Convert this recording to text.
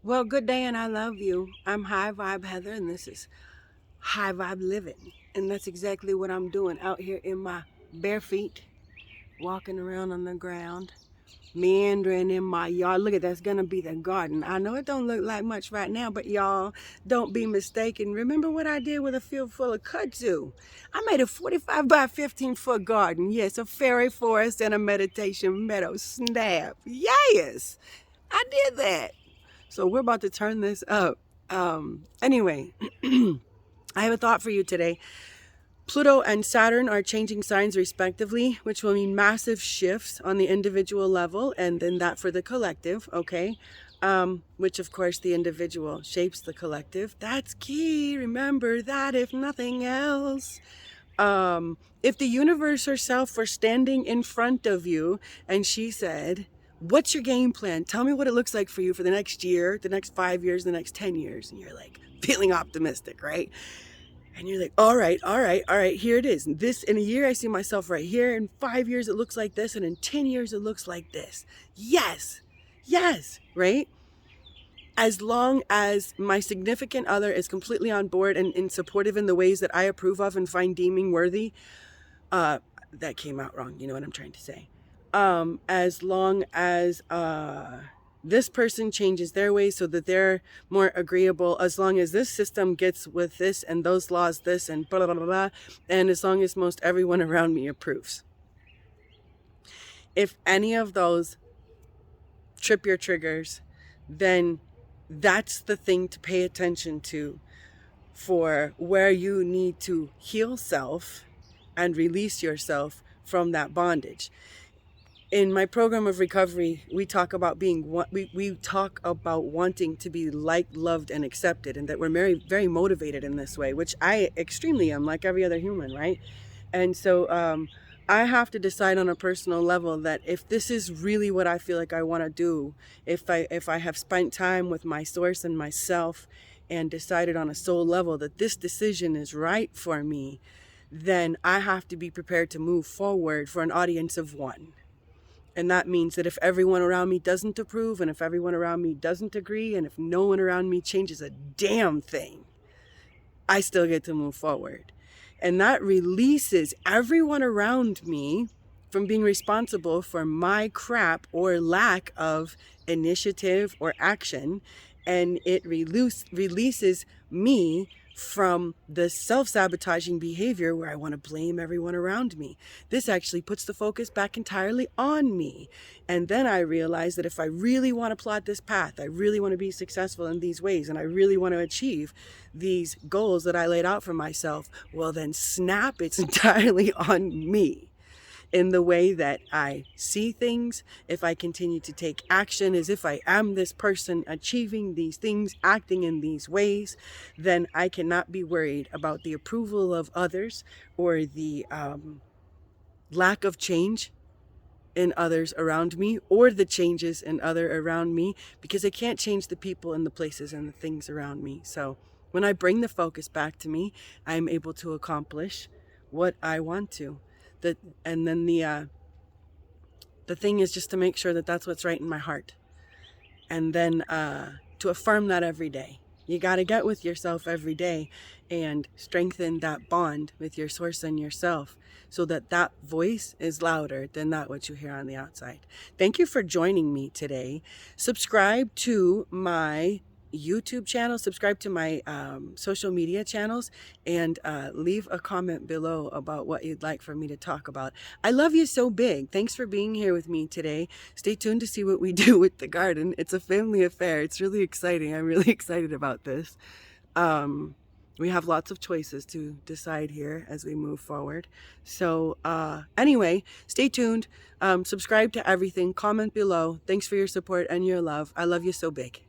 Well, good day and I love you. I'm High Vibe Heather and this is High Vibe Living. And that's exactly what I'm doing out here in my bare feet, walking around on the ground, meandering in my yard. Look at that's gonna be the garden. I know it don't look like much right now, but y'all don't be mistaken. Remember what I did with a field full of kudzu? I made a 45 by 15-foot garden. Yes, a fairy forest and a meditation meadow. Snap. Yes, I did that. So we're about to turn this up. Anyway, I have a thought for you today. Pluto and Saturn are changing signs respectively, which will mean massive shifts on the individual level and then that for the collective, okay? Which of course the individual shapes the collective. That's key. Remember that if nothing else. If the universe herself were standing in front of you and she said, what's your game plan? Tell me what it looks like for you for the next year, the next 5 years, the next 10 years. And you're like feeling optimistic, right? And you're like, all right, here it is. This in a year, I see myself right here. In 5 years, it looks like this. And in 10 years, it looks like this. Yes, right? As long as my significant other is completely on board and supportive in the ways that I approve of and find deeming worthy, that came out wrong. You know what I'm trying to say. As long as this person changes their ways so that they're more agreeable, as long as this system gets with this and those laws this and blah, blah, blah, blah, and as long as most everyone around me approves. If any of those trip your triggers, then that's the thing to pay attention to for where you need to heal self and release yourself from that bondage. In my program of recovery, we talk about we talk about wanting to be liked, loved, and accepted, and that we're very, very motivated in this way, which I extremely am, like every other human, right? And so I have to decide on a personal level that if this is really what I feel like I want to do, if I have spent time with my source and myself and decided on a soul level that this decision is right for me, then I have to be prepared to move forward for an audience of one. And that means that if everyone around me doesn't approve, and if everyone around me doesn't agree, and if no one around me changes a damn thing, I still get to move forward. And that releases everyone around me from being responsible for my crap or lack of initiative or action. And it releases me from the self-sabotaging behavior where I want to blame everyone around me. This actually puts the focus back entirely on me. And then I realize that if I really want to plot this path, I really want to be successful in these ways, and I really want to achieve these goals that I laid out for myself, well then snap, it's entirely on me. In the way that I see things, if I continue to take action as if I am this person achieving these things, acting in these ways, then I cannot be worried about the approval of others or the lack of change in others around me or the changes in other around me, because I can't change the people and the places and the things around me. So when I bring the focus back to me, I'm able to accomplish what I want to. And then the thing is just to make sure that that's what's right in my heart, and then to affirm that every day. You got to get with yourself every day and strengthen that bond with your source and yourself so that that voice is louder than that what you hear on the outside. Thank you for joining me today. Subscribe to my YouTube channel, subscribe to my social media channels, and leave a comment below about what you'd like for me to talk about. I love you so big. Thanks for being here with me today. Stay tuned to see what we do with the garden. It's a family affair. It's really exciting. I'm really excited about this. We have lots of choices to decide here as we move forward. So anyway, stay tuned. Subscribe to everything. Comment below. Thanks for your support and your love. I love you so big.